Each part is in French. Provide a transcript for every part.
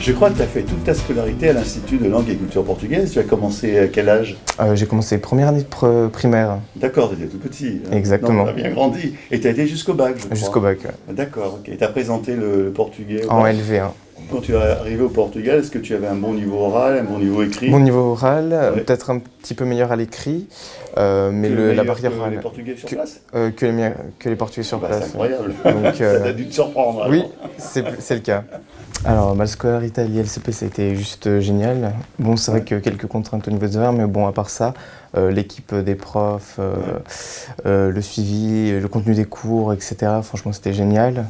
Je crois que tu as fait toute ta scolarité à l'Institut de langue et culture portugaise. Tu as commencé à quel âge? J'ai commencé première année de primaire. D'accord, tu étais tout petit. Exactement. Tu as bien grandi. Et tu as été jusqu'au bac, je crois. Jusqu'au bac, ouais. D'accord, ok. Tu as présenté le portugais En LV1. Quand tu es arrivé au Portugal, est-ce que tu avais un bon niveau oral, un bon niveau écrit? Bon niveau oral, Ouais. peut-être un petit peu meilleur à l'écrit, mais la barrière que orale. les Portugais sur place? Que les Portugais sur Bah, place. c'est incroyable. Donc, Ça a dû te surprendre. oui, alors. c'est le cas. Alors, ma scolarité à l'ILCP, ça a été juste génial. Bon, c'est vrai que quelques contraintes au niveau des horaires, mais bon, à part ça, l'équipe des profs, le suivi, le contenu des cours, etc., franchement, c'était génial.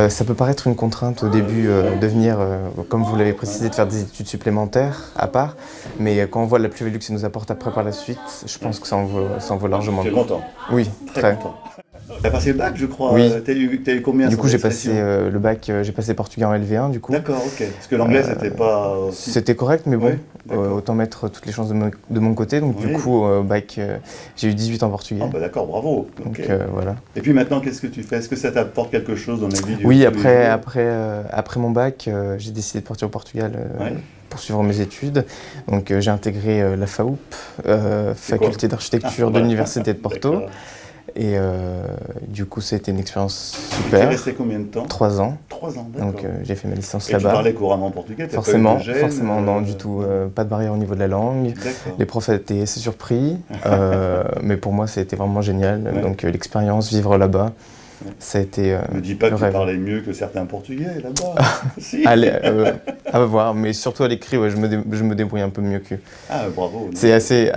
Ça peut paraître une contrainte au début de venir, comme vous l'avez précisé, de faire des études supplémentaires à part, mais quand on voit la plus-value que ça nous apporte après par la suite, je pense que ça en vaut largement Tu es le coup. content? Oui, Très content. Tu as passé le bac, je crois. Oui. Tu as eu combien? Du sans coup, j'ai indiscrétion? passé le bac, j'ai passé portugais en LV1, du coup. D'accord, ok. Parce que l'anglais, c'était pas aussi... C'était correct, mais bon, Ouais, d'accord. autant mettre toutes les chances de mon côté. Donc Oui. du coup, bac, j'ai eu 18 en portugais. Ah bah d'accord, bravo. Donc Ok. voilà. Et puis maintenant, qu'est-ce que tu fais? Est-ce que ça t'apporte quelque chose dans la vie du Oui, tous les jours? après mon bac, j'ai décidé de partir au Portugal Ouais. pour suivre mes études. Donc j'ai intégré la FAUP, Faculté d'architecture de Voilà. l'Université de Porto. D'accord. Et du coup, ça a été une expérience Tu es super. resté combien de temps? 3 ans. 3 ans, d'accord. Donc j'ai fait ma licence Et tu là-bas. parlais couramment portugais? T'as Forcément, pas eu de gêne, non du tout. Pas de barrière au niveau de la langue. D'accord. Les profs étaient assez surpris, mais pour moi, ça a été vraiment génial. Ouais. Donc l'expérience, vivre là-bas, Ouais. ça a été Ne dis pas le que tu rêve. parlais mieux que certains portugais là-bas. Si. Allez, à voir, mais surtout à l'écrit, ouais, je me débrouille un peu mieux qu'eux. Ah, bravo. C'est assez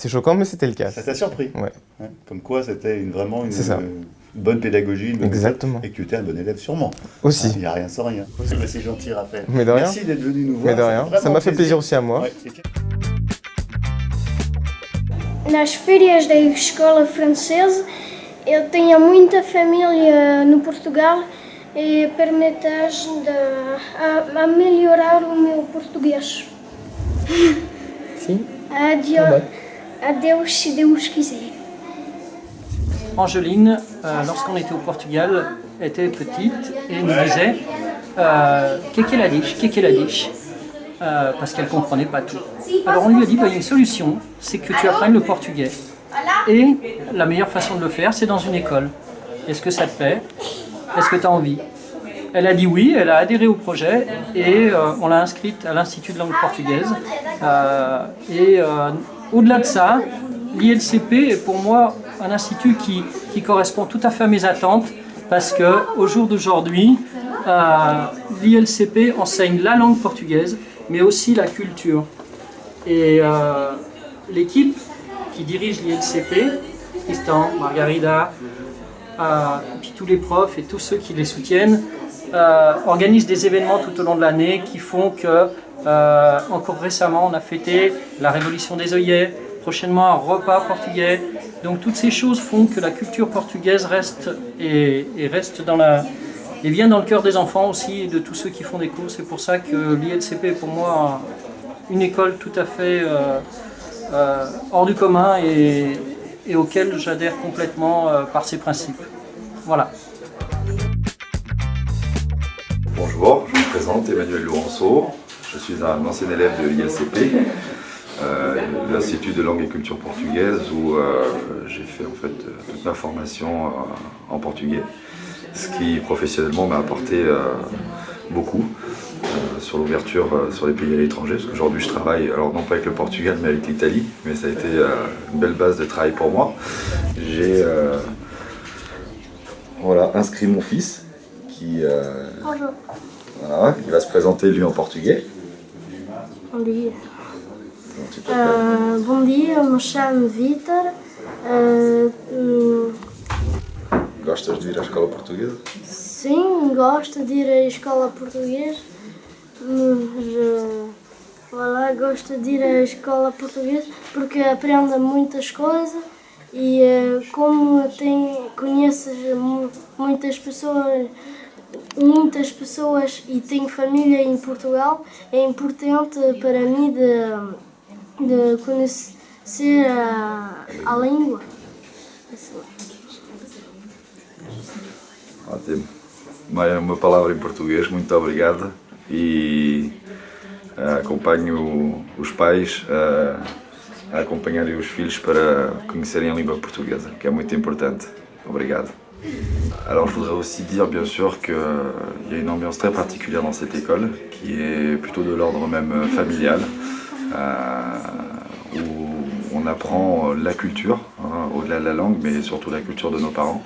choquant, mais c'était le cas. Ça t'a surpris? Ouais. Ouais. Comme quoi, c'était vraiment C'est ça. une bonne pédagogie, une bonne Exactement. méthode, et que tu étais un bon élève sûrement. Aussi. Il n'y a rien sans rien. C'est gentil, Raphaël. Mais de rien. Merci d'être venu nous voir. Mais de rien. fait vraiment Ça m'a fait plaisir aussi à moi. Ouais. Nas férias da escola francesa, eu tinha muita família no Portugal e permite a melhorar o meu português. Si. Adeus, se Deus quiser. Angeline, lorsqu'on était au Portugal, était petite et nous disait que qu'est la dish, parce qu'elle ne comprenait pas tout. Alors on lui a dit, il y a une solution, c'est que tu apprennes le portugais. Et la meilleure façon de le faire, c'est dans une école. Est-ce que ça te plaît? Est-ce que tu as envie? Elle a dit oui, elle a adhéré au projet et on l'a inscrite à l'Institut de langue portugaise. Au-delà de ça, l'ILCP est pour moi un institut qui correspond tout à fait à mes attentes parce qu'au jour d'aujourd'hui, l'ILCP enseigne la langue portugaise mais aussi la culture. Et l'équipe qui dirige l'ILCP, Tristan, Margarida, puis tous les profs et tous ceux qui les soutiennent, organisent des événements tout au long de l'année qui font que, encore récemment, on a fêté la Révolution des œillets, prochainement un repas portugais. Donc toutes ces choses font que la culture portugaise reste reste et vient dans le cœur des enfants aussi et de tous ceux qui font des cours. C'est pour ça que l'ILCP est pour moi une école tout à fait hors du commun et auquel j'adhère complètement par ses principes. Voilà. Bonjour, je me présente Emmanuel Laurenceau. Je suis un ancien élève de l'ILCP, l'Institut de langue et culture portugaise, où j'ai fait en fait toute ma formation en portugais, ce qui professionnellement m'a apporté beaucoup sur l'ouverture sur les pays à l'étranger, parce qu'aujourd'hui je travaille, alors non pas avec le Portugal mais avec l'Italie, mais ça a été une belle base de travail pour moi. J'ai inscrit mon fils qui va se présenter lui en portugais. Bom dia. Comment tu t'appelles? Bom dia, eu me chamo Vítor. Gostas de ir à escola portuguesa? Sim, gosto de ir à escola portuguesa, mas gosto de ir à escola portuguesa porque aprendo muitas coisas e como conheces muitas pessoas e tenho família em Portugal, é importante para mim de conhecer a língua. Ótimo. Uma palavra em português, muito obrigado. e acompanho os pais a acompanharem os filhos para conhecerem a língua portuguesa, que é muito importante. Obrigado. Alors je voudrais aussi dire bien sûr qu'il y a une ambiance très particulière dans cette école qui est plutôt de l'ordre même familial où on apprend la culture, au-delà de la langue, mais surtout la culture de nos parents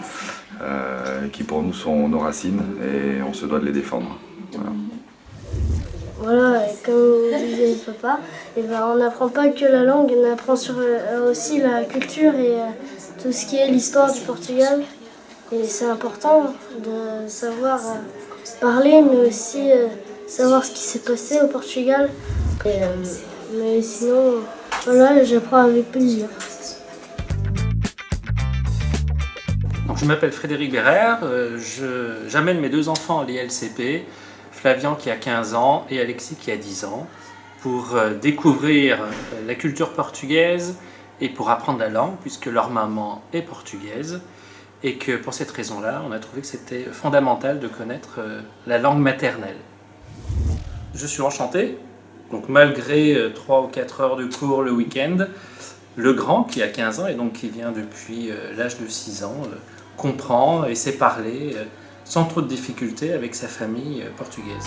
qui pour nous sont nos racines et on se doit de les défendre. Voilà. Voilà, et comme disait papa, et ben on n'apprend pas que la langue, on apprend aussi la culture et tout ce qui est l'histoire du Portugal. Et c'est important de savoir parler, mais aussi savoir ce qui s'est passé au Portugal. Mais sinon, voilà, j'apprends avec plaisir. Donc, je m'appelle Frédéric Bérère, j'amène mes 2 enfants à l'ILCP, Flavian qui a 15 ans et Alexis qui a 10 ans, pour découvrir la culture portugaise et pour apprendre la langue, puisque leur maman est portugaise. Et que pour cette raison-là, on a trouvé que c'était fondamental de connaître la langue maternelle. Je suis enchanté, donc malgré 3 ou 4 heures de cours le week-end, le grand, qui a 15 ans et donc qui vient depuis l'âge de 6 ans, comprend et sait parler sans trop de difficultés avec sa famille portugaise.